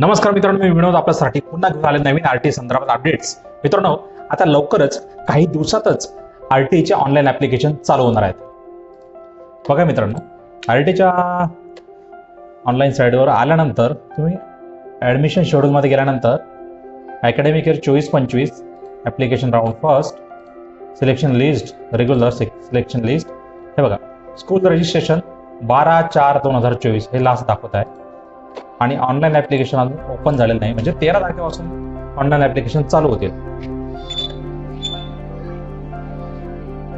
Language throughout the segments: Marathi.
नमस्कार मित्रांनो, मी विनोद आपल्यासाठी पुन्हा घेऊन आले नवीन आरटीए संदर्भात अपडेट्स. मित्रांनो, आता लवकरच काही दिवसातच आरटीएचे ऑनलाईन ऍप्लिकेशन चालू होणार आहेत. बघा मित्रांनो, आरटीएच्या ऑनलाईन साईटवर आल्यानंतर तुम्ही ॲडमिशन शेड्यूलमध्ये गेल्यानंतर academic year 24-25 application round first, selection list, regular selection list, हे बघा स्कूल रजिस्ट्रेशन 12/4/2024 हे लास्ट दाखवत आहे. आणि ऑनलाईन ॲप्लिकेशन अजून ओपन झालेलं नाही, म्हणजे 13 तारखेपासून ऑनलाईन ॲप्लिकेशन चालू होतील.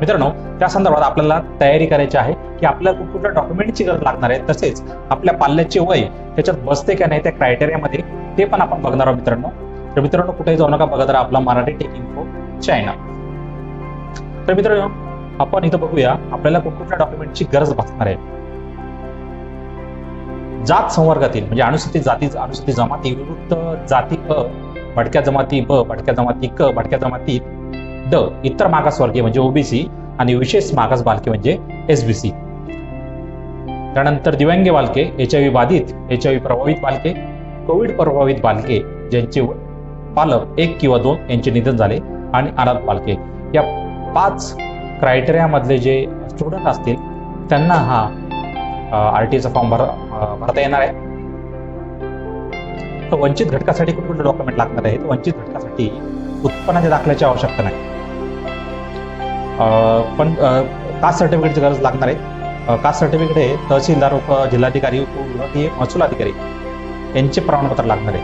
मित्रांनो, त्या संदर्भात आपल्याला तयारी करायची आहे की आपल्याला कुठल्या डॉक्युमेंटची गरज लागणार आहे, तसेच आपल्या पाल्याचे वय त्याच्यात बसते का नाही त्या क्रायटेरियामध्ये, ते पण आपण बघणार आहोत मित्रांनो. तर मित्रांनो, कुठेही जाऊ नका, बघत राहा आपला मराठी टेक इन्फो चॅनल. तर मित्रांनो, आपण इथं बघूया आपल्याला कुठल्या डॉक्युमेंटची गरज भासणार आहे. जात संवर्गातील म्हणजे अनुसूचित जाती, अनुसूचित जमाती, विमुक्त जाती अ, भटक्या जमाती ब, भटक्या जमाती क, भटक्या जमाती ड, इतर मागासवर्गीय म्हणजे ओबीसी आणि विशेष मागास बालके म्हणजे एसबीसी. त्यानंतर दिव्यांग बालके, HIV बाधित, HIV प्रभावित बालके, कोविड प्रभावित बालके ज्यांचे पालक 1 किंवा 2 यांचे निधन झाले, आणि अनाथ बालके. या 5 क्रायटेरियामधले जे स्टुडंट असतील त्यांना हा आरटीएचा फॉर्म भरता येणार आहे. तर वंचित घटकासाठी कुठले डॉक्युमेंट लागणार आहेत? वंचित घटकासाठी उत्पन्नाच्या दाखल्याची आवश्यकता नाही, पण कास्ट सर्टिफिकेटची गरज लागणार आहे. कास्ट सर्टिफिकेट हे तहसीलदार, जिल्हाधिकारी, उपविभागीय महसूल अधिकारी यांचे प्रमाणपत्र लागणार आहे.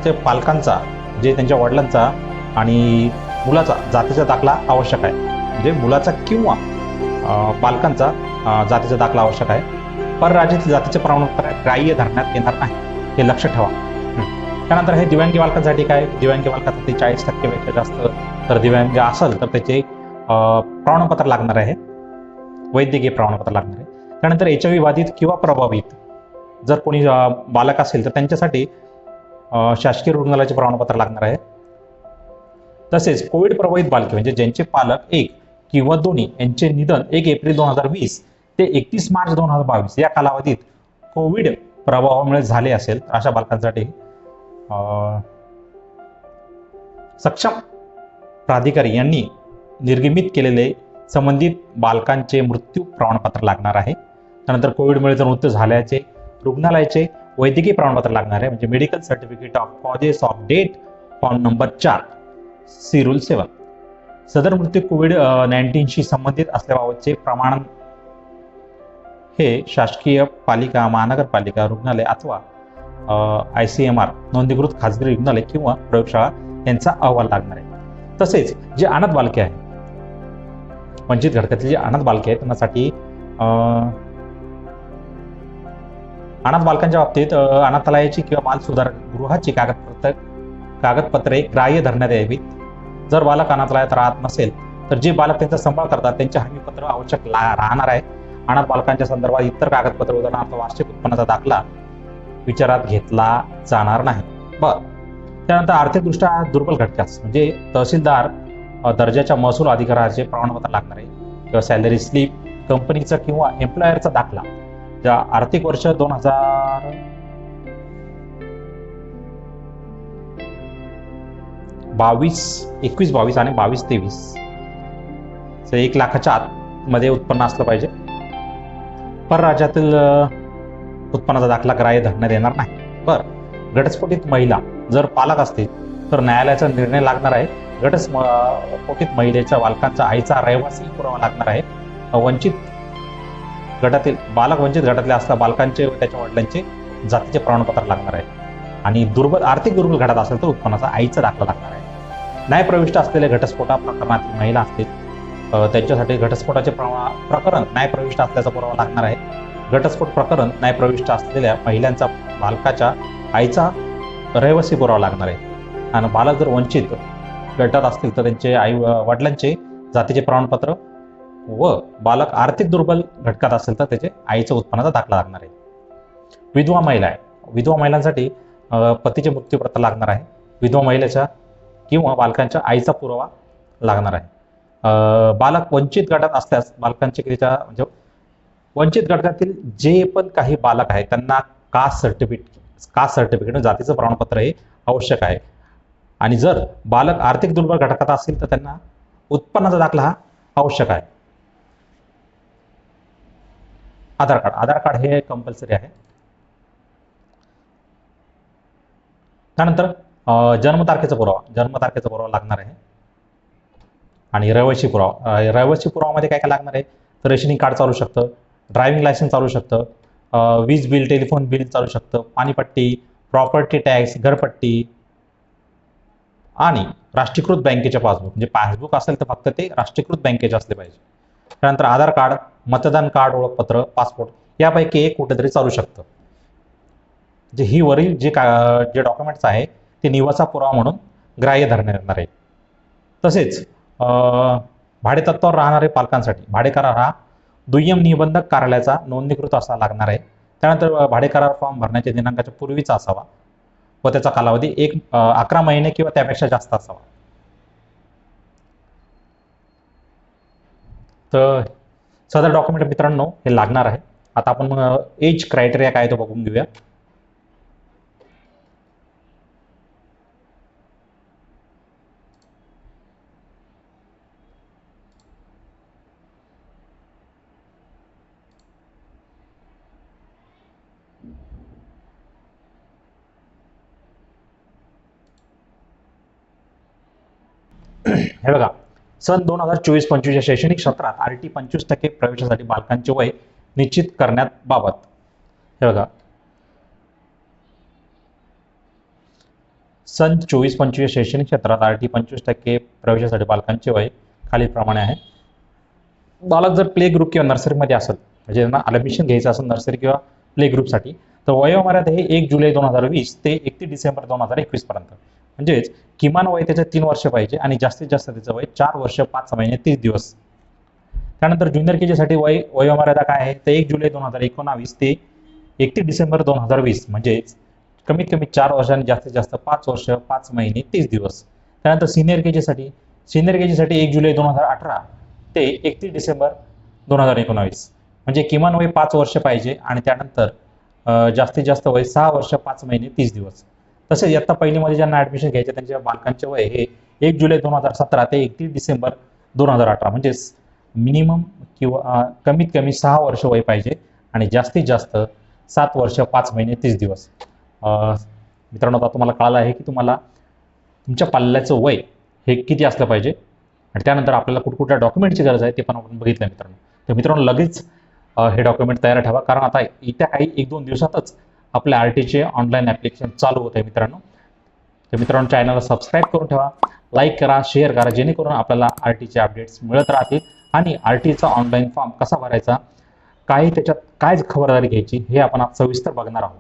ते पालकांचा, जे त्यांच्या वडिलांचा आणि मुलाचा जातीचा दाखला आवश्यक आहे, म्हणजे मुलाचा किंवा पालकांचा जातीचा दाखला आवश्यक आहे. परराज्यातील जातीचे प्रमाणपत्र ग्राह्य धरण्यात येणार नाही, हे लक्ष ठेवा. त्यानंतर हे दिव्यांग बालकांसाठी काय? दिव्यांग बालकांसाठी 40% जास्त तर दिव्यांग असेल तर त्याचे प्रमाणपत्र लागणार आहे, वैद्यकीय प्रमाणपत्र लागणार आहे. त्यानंतर HIV बाधित किंवा प्रभावित जर कोणी बालक असेल तर त्यांच्यासाठी शासकीय रुग्णालयाचे प्रमाणपत्र लागणार आहे. तसेच कोविड प्रभावित बालके म्हणजे ज्यांचे पालक 1 किंवा दोन्ही यांचे निधन 1 एप्रिल 2020 ते 31 मार्च 2022 या कालावधीत कोविड प्रभावामुळे झाले असेल, अशा बालकांसाठी सक्षम प्राधिकारी यांनी निर्गमित केलेले संबंधित बालकांचे मृत्यू प्रमाणपत्र लागणार आहे. त्यानंतर कोविडमुळे जर मृत्यू झाल्याचे रुग्णालयाचे वैद्यकीय प्रमाणपत्र लागणार आहे, म्हणजे medical certificate of causes of death form number 4 C rule 7. सदर मृत्यू कोविड-19शी संबंधित असल्याबाबतचे प्रमाण हे शासकीय पालिका, महानगरपालिका, रुग्णालय अथवा ICMR नोंदणीकृत खाजगी रुग्णालय किंवा प्रयोगशाळा यांचा अहवाल लागणार आहे. तसेच जे अनाथ बालके आहे, वंचित घटकातील जे अनाथ बालके आहेत त्यांच्यासाठी अनाथ बालकांच्या बाबतीत अनाथालयाची किंवा बाल सुधार गृहाची कागदपत्रे ग्राह्य धरण्यात यावीत. जर बालक अनाथालयात राहत नसेल तर जे बालक त्यांचा सांभाळ करतात त्यांचे हमीपत्र आवश्यक राहणार आहे. अनाथ बालकांच्या संदर्भात इतर कागदपत्र, उदाहरणार्थ वार्षिक उत्पन्नाचा दाखला विचारात घेतला जाणार नाही. त्यानंतर आर्थिकदृष्ट्या दुर्बल घटकास म्हणजे तहसीलदार दर्जाच्या महसूल अधिकाऱ्याचे प्रमाणपत्र लागणार आहे, किंवा सॅलरी स्लिप, कंपनीचा किंवा एम्प्लॉयरचा दाखला ज्या आर्थिक वर्ष 2021-22 आणि 22-23 1 लाखाच्या आतमध्ये उत्पन्न असलं पाहिजे. परराज्यातील उत्पन्नाचा दाखला ग्राह्य धरण्यात येणार नाही. घटस्फोटित महिला जर पालक असतील तर न्यायालयाचा निर्णय लागणार आहे. घटस्फोटित महिलेच्या बालकांचा आईचा रहिवासी पुरावा लागणार आहे. वंचित गटातील बालक वंचित गटातले असता बालकांचे व त्याच्या वडिलांचे जातीचे प्रमाणपत्र लागणार आहे. आणि आर्थिक दुर्बल गटात असेल तर उत्पन्नाचा आईचा दाखला लागणार आहे. न्यायप्रविष्ट असलेले घटस्फोटा प्रकरणातील महिला असतील त्यांच्यासाठी घटस्फोटाचे प्रकरण न्यायप्रविष्ट असल्याचा पुरावा लागणार आहे. घटस्फोट प्रकरण न्यायप्रविष्ट असलेल्या महिलांचा बालकाच्या आईचा रहिवासी पुरावा लागणार आहे. आणि बालक जर वंचित गटात असतील तर त्यांचे वडिलांचे जातीचे प्रमाणपत्र, व बालक आर्थिक दुर्बल घटकात असेल तर त्याचे आईचा उत्पन्नाचा दाखला लागणार आहे. विधवा महिला आहे, विधवा महिलांसाठी पतीचे मृत्यूपत्र लागणार आहे. विधवा महिलेच्या किंवा बालकांच्या आईचा पुरावा लागणार आहे. बालक वंचित गटात असल्यास बालकांचे म्हणजे वंचित घटकातील जे पण काही बालक आहेत त्यांना कास्ट सर्टिफिकेट कास्ट सर्टिफिकेट जातीचं प्रमाणपत्र हे आवश्यक आहे. आणि जर बालक आर्थिक दुर्बल घटकात असेल तर त्यांना उत्पन्नाचा दाखला हा आवश्यक आहे. आधार कार्ड हे कंपल्सरी आहे. त्यानंतर जन्मतारखेचा पुरावा लागणार आहे. आणि रहिवासी पुरावामध्ये काय काय लागणार आहे, तर रेशनिंग कार्ड चालू शकतं, ड्रायव्हिंग लायसन्स चालू शकतं, वीज बिल, टेलिफोन बिल चालू शकतं, पाणीपट्टी, प्रॉपर्टी टॅक्स, घरपट्टी आणि राष्ट्रीयकृत बँकेचे पासबुक. म्हणजे पासबुक असेल तर फक्त ते राष्ट्रीयकृत बँकेचे असले पाहिजे. त्यानंतर आधार कार्ड, मतदान कार्ड, ओळखपत्र, पासपोर्ट यापैकी एक कुठेतरी चालू शकतं. जे ही वरील जे डॉक्युमेंट्स आहे ते निवासा पुरावा म्हणून ग्राह्य धरण्यात येणार आहे. तसेच भाडेतत्वावर राहणारे पालकांसाठी भाडेकरार हा दुय्यम निबंधक कार्यालयाचा नोंदणीकृत असा लागणार आहे. त्यानंतर भाडेकरार फॉर्म भरण्याच्या दिनांकाच्या पूर्वीचा असावा व त्याचा कालावधी 11 महिने किंवा त्यापेक्षा जास्त असावा. तर सदर डॉक्युमेंट मित्रांनो हे लागणार आहे. आता आपण एज क्रायटेरिया काय तो बघून घेऊया. हे बघा, सन 2024-25 या शैक्षणिक सत्रात RT 25% प्रवेशासाठी बालकांचे वय निश्चित करण्यात बाबत. हे बघा, सन 24-25 शैक्षणिक क्षेत्रात RT 25% प्रवेशासाठी बालकांचे वय खालीलप्रमाणे आहे. बालक जर प्ले ग्रुप किंवा नर्सरीमध्ये असेल, म्हणजे त्यांना ॲडमिशन घ्यायचं असेल नर्सरी किंवा प्ले ग्रुपसाठी, तर वयोमर्यादा हे 1 जुलै 2020 ते 31 डिसेंबर 2021 पर्यंत. म्हणजेच किमान वय त्याचं 3 वर्ष पाहिजे आणि जास्तीत जास्त त्याचं वय 4 वर्ष 5 महिने 30 दिवस. त्यानंतर ज्युनियर केजीसाठी वयोमर्यादा काय आहे, तर 1 जुलै 2019 ते 31 डिसेंबर 2020, म्हणजेच कमीत कमी 4 वर्ष आणि जास्तीत जास्त 5 वर्ष 5 महिने 30 दिवस. त्यानंतर सिनियर केजीसाठी 1 जुलै 2018 ते 31 डिसेंबर 2019, म्हणजे किमान वय 5 वर्ष पाहिजे आणि त्यानंतर जास्तीत जास्त वय 6 वर्ष 5 महिने 30 दिवस. तसेच इयत्ता पहिलीमध्ये ज्यांना ॲडमिशन घ्यायचे त्यांच्या बालकांचे वय हे 1 जुलै 2017 ते 31 डिसेंबर 2018, म्हणजेच मिनिमम किंवा कमीत कमी 6 वर्ष वय पाहिजे आणि जास्तीत जास्त 7 वर्ष 5 महिने 30 दिवस. मित्रांनो, आता तुम्हाला कळालं आहे की तुम्हाला तुमच्या पाल्याचं वय हे किती असलं पाहिजे आणि त्यानंतर आपल्याला कुठकुठल्या डॉक्युमेंटची गरज आहे ते पण आपण बघितलं मित्रांनो. तर मित्रांनो, लगेच हे डॉक्युमेंट तयार ठेवा, कारण आता येत्या काही 1-2 दिवसातच आपल्या RTचे ऑनलाईन ॲप्लिकेशन चालू होत आहे मित्रांनो. तर मित्रांनो, चॅनलला सबस्क्राईब करून ठेवा, लाईक करा, शेअर करा, जेणेकरून आपल्याला RTचे अपडेट्स मिळत राहतील आणि RTचा ऑनलाईन फॉर्म कसा भरायचा, त्याच्यात काय खबरदारी घ्यायची हे आपण आज सविस्तर बघणार आहोत.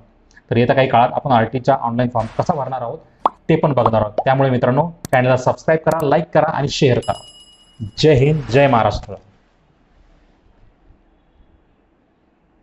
तर येत्या काही काळात आपण RTचा ऑनलाईन फॉर्म कसा भरणार आहोत ते पण बघणार आहोत. त्यामुळे मित्रांनो, चॅनलला सबस्क्राईब करा, लाईक करा आणि शेअर करा. जय हिंद, जय महाराष्ट्र.